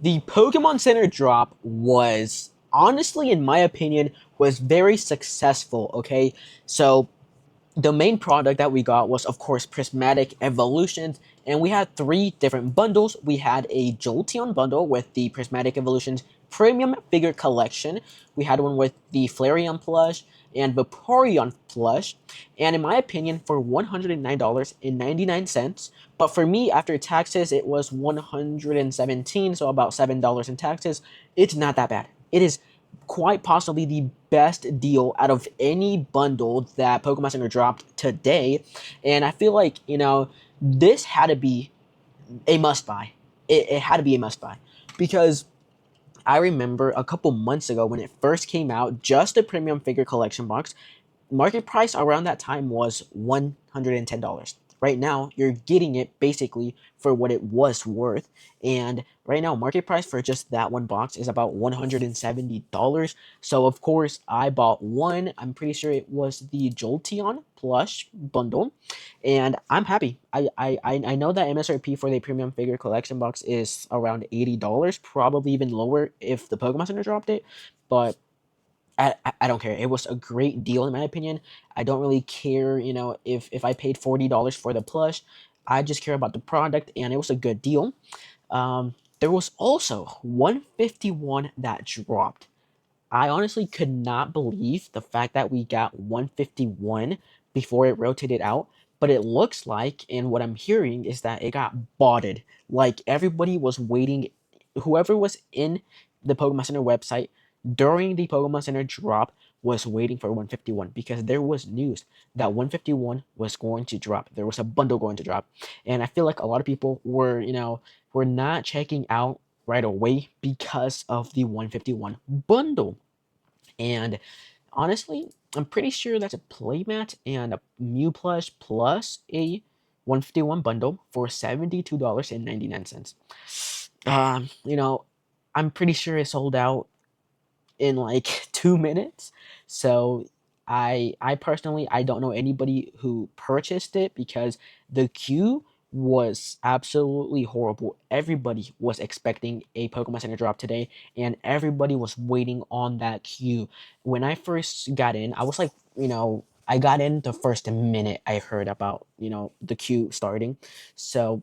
The Pokemon Center drop was honestly, in my opinion, was very successful. Okay, so the main product that we got was, of course, Prismatic Evolutions, and we had three different bundles. We had a Jolteon bundle with the Prismatic Evolutions Premium Figure Collection. We had one with the Flareon plush and Vaporeon plush, and in my opinion, for $109.99. But for me, after taxes, it was 117, so about $7 in taxes. It's not that bad. It is quite possibly the best deal out of any bundle that Pokemon Center dropped today. And I feel like, this had to be a must buy. It had to be a must buy. Because I remember a couple months ago when it first came out, just the premium figure collection box, market price around that time was $110. Right now, you're getting it basically for what it was worth. And right now, market price for just that one box is about $170. So, of course, I bought one. I'm pretty sure it was the Jolteon plush bundle. And I'm happy. I know that MSRP for the premium figure collection box is around $80, probably even lower if the Pokemon Center dropped it. But I don't care. It was a great deal in my opinion. I don't really care, if I paid $40 for the plush. I just care about the product, and it was a good deal. There was also 151 that dropped. I honestly could not believe the fact that we got 151 before it rotated out, but it looks like, and what I'm hearing is that it got botted. Like everybody was waiting, whoever was in the Pokemon Center website during the Pokemon Center drop was waiting for 151 because there was news that 151 was going to drop. There was a bundle going to drop. And I feel like a lot of people were, were not checking out right away because of the 151 bundle. And honestly, I'm pretty sure that's a playmat and a Mew plush plus a 151 bundle for $72.99. I'm pretty sure it sold out in like 2 minutes. So I personally I don't know anybody who purchased it because the queue was absolutely horrible. Everybody was expecting a Pokemon Center drop today, and everybody was waiting on that queue. When I first got in, I was like, I got in the first minute I heard about, the queue starting. So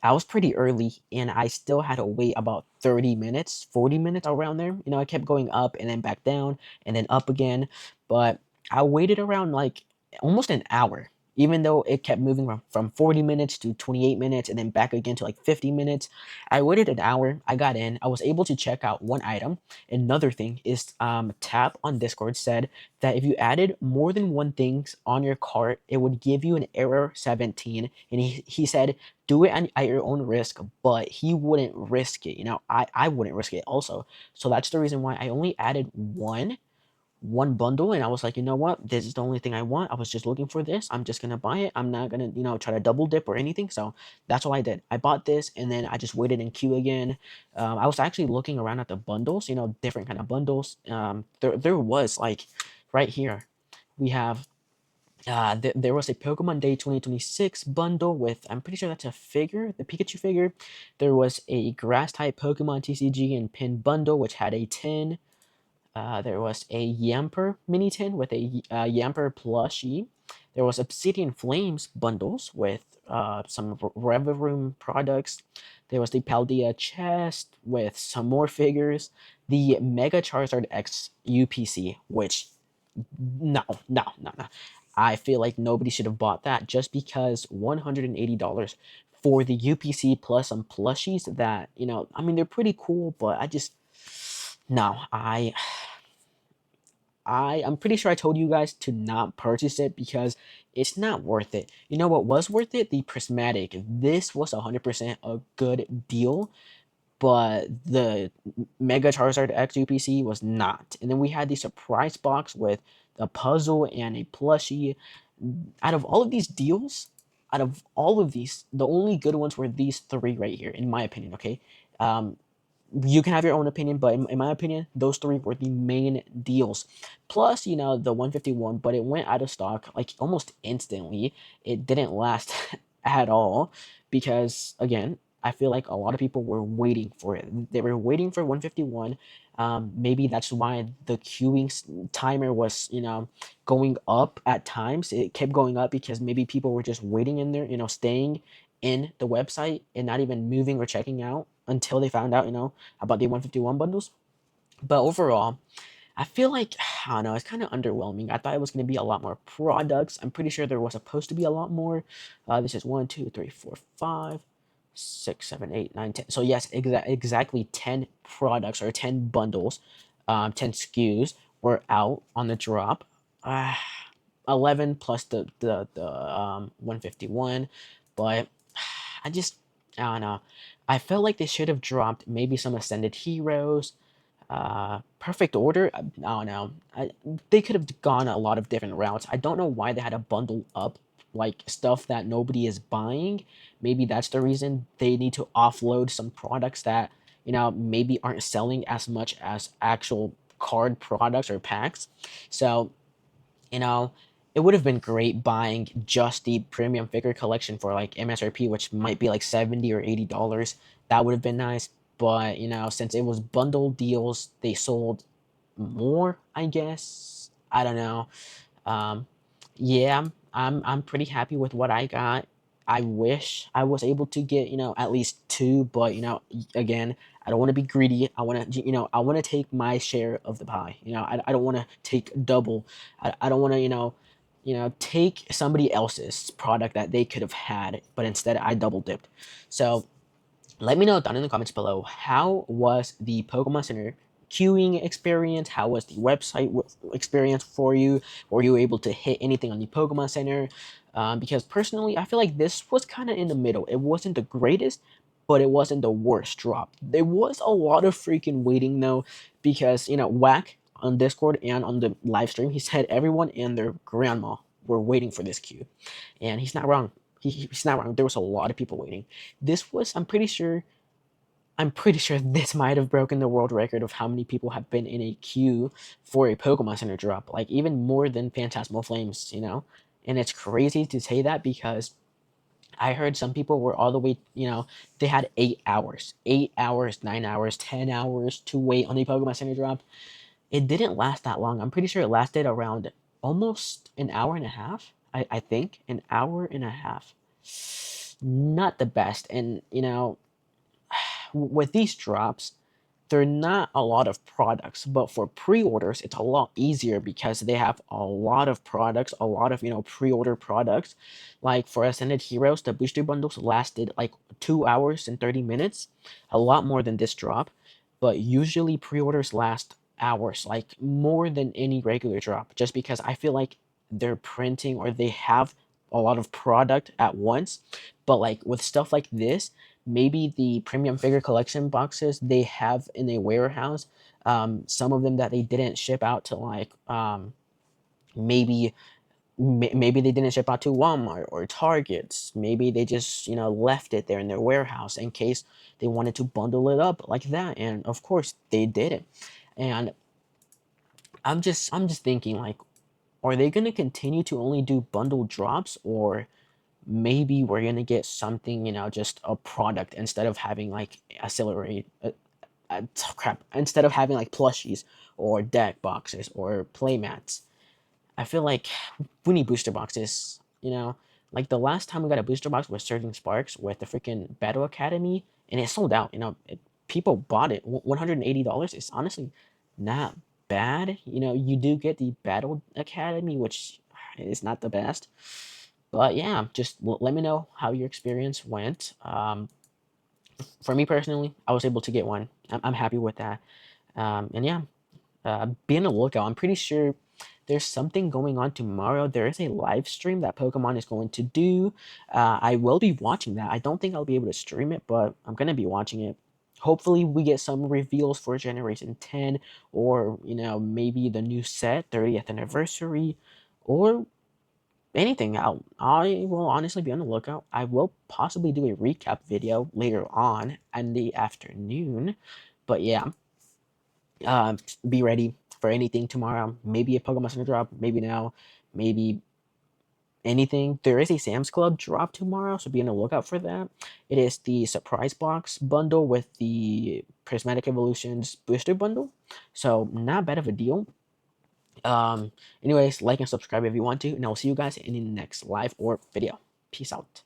I was pretty early and I still had to wait about 30 minutes, 40 minutes around there. I kept going up and then back down and then up again. But I waited around like almost an hour, even though it kept moving from 40 minutes to 28 minutes and then back again to like 50 minutes. I waited an hour. I got in. I was able to check out one item. Another thing is Tap on Discord said that if you added more than one things on your cart, it would give you an error 17. And he said, do it at your own risk, but he wouldn't risk it. I wouldn't risk it also. So that's the reason why I only added one bundle, and I was like, you know what? This is the only thing I want. I was just looking for this. I'm just gonna buy it. I'm not gonna, try to double dip or anything. So that's all I did. I bought this, and then I just waited in queue again. I was actually looking around at the bundles, different kind of bundles. There was like right here, we have there was a Pokemon Day 2026 bundle with, I'm pretty sure that's a figure, the Pikachu figure. There was a Grass type Pokemon TCG and pin bundle, which had a tin. There was a Yamper mini tin with a Yamper plushie. There was Obsidian Flames bundles with some Reverum products. There was the Paldea chest with some more figures. The Mega Charizard X UPC, which no, no, no, no. I feel like nobody should have bought that just because $180 for the UPC plus some plushies that, I mean, they're pretty cool, but I just, no, I'm pretty sure I told you guys to not purchase it because it's not worth it. You know what was worth it? The Prismatic. This was 100% a good deal, but the Mega Charizard X UPC was not. And then we had the surprise box with a puzzle and a plushie. Out of all of these deals, out of all of these, the only good ones were these three right here, in my opinion. Okay, um, you can have your own opinion, but in my opinion, those three were the main deals. Plus, the 151, but it went out of stock like almost instantly. It didn't last at all because, again, I feel like a lot of people were waiting for it. They were waiting for 151. Maybe that's why the timer was, going up at times. It kept going up because maybe people were just waiting in there, staying in the website and not even moving or checking out until they found out, about the 151 bundles. But overall, I feel like I don't know, it's kind of underwhelming. I thought it was going to be a lot more products. I'm pretty sure there was supposed to be a lot more. This is 1, 2, 3, 4, 5, 6, 7, 8, 9, 10. So yes, exactly 10 products or 10 bundles, 10 SKUs were out on the drop. Uh, 11 plus the 151, but I just I don't know. I felt like they should have dropped maybe some Ascended Heroes, perfect order. I don't know. They could have gone a lot of different routes. I don't know why they had to bundle up like stuff that nobody is buying. Maybe that's the reason they need to offload some products that maybe aren't selling as much as actual card products or packs. So you know, it would have been great buying just the premium figure collection for like MSRP, which might be like $70 or $80. That would have been nice. But since it was bundle deals, they sold more, I guess. I don't know. Um, yeah, I'm pretty happy with what I got. I wish I was able to get, at least two, but again, I don't want to be greedy. I want to, I want to take my share of the pie. I don't want to take double. I don't want to, take somebody else's product that they could have had, but instead I double dipped. So let me know down in the comments below, how was the Pokemon Center queuing experience? How was the website experience for you? Were you able to hit anything on the Pokemon Center? Because personally, I feel like this was kind of in the middle. It wasn't the greatest, but it wasn't the worst drop. There was a lot of freaking waiting though, because Whack on Discord and on the live stream, he said everyone and their grandma were waiting for this queue, and he's not wrong. He's not wrong. There was a lot of people waiting. This was, I'm pretty sure this might have broken the world record of how many people have been in a queue for a Pokemon Center drop. Like even more than Phantasmal Flames. And it's crazy to say that because I heard some people were all the way, they had 8 hours, 8 hours, 9 hours, 10 hours to wait on the Pokemon Center drop. It didn't last that long. I'm pretty sure it lasted around almost an hour and a half. I think an hour and a half. Not the best. And with these drops, they're not a lot of products, but for pre-orders, it's a lot easier because they have a lot of products, a lot of pre-order products. Like for Ascended Heroes, the booster bundles lasted like 2 hours and 30 minutes, a lot more than this drop. But usually pre-orders last hours, like more than any regular drop, just because I feel like they're printing or they have a lot of product at once. But like with stuff like this, maybe the premium figure collection boxes they have in a warehouse, some of them that they didn't ship out to like maybe maybe they didn't ship out to Walmart or Targets. Maybe they just left it there in their warehouse in case they wanted to bundle it up like that, and of course they did it. And I'm just thinking, like, are they going to continue to only do bundle drops, or maybe we're gonna get something, just a product instead of having like accelerate crap, instead of having like plushies or deck boxes or playmats. I feel like we need booster boxes, like the last time we got a booster box was Surging Sparks with the freaking Battle Academy, and it sold out. People bought it. $180 is honestly not bad. You do get the Battle Academy, which is not the best. But yeah, just let me know how your experience went. For me personally, I was able to get one. I'm happy with that. And yeah, be on the lookout. I'm pretty sure there's something going on tomorrow. There is a live stream that Pokemon is going to do. I will be watching that. I don't think I'll be able to stream it, but I'm going to be watching it. Hopefully, we get some reveals for Generation 10, or, maybe the new set, 30th anniversary, or anything out. I will honestly be on the lookout. I will possibly do a recap video later on in the afternoon. But yeah, uh, be ready for anything tomorrow. Maybe a Pokemon Center drop, maybe now, maybe anything. There is a Sam's Club drop tomorrow, so be on the lookout for that. It is the surprise box bundle with the Prismatic Evolutions booster bundle, so not bad of a deal. Anyways, like and subscribe if you want to, and I'll see you guys in the next live or video. Peace out.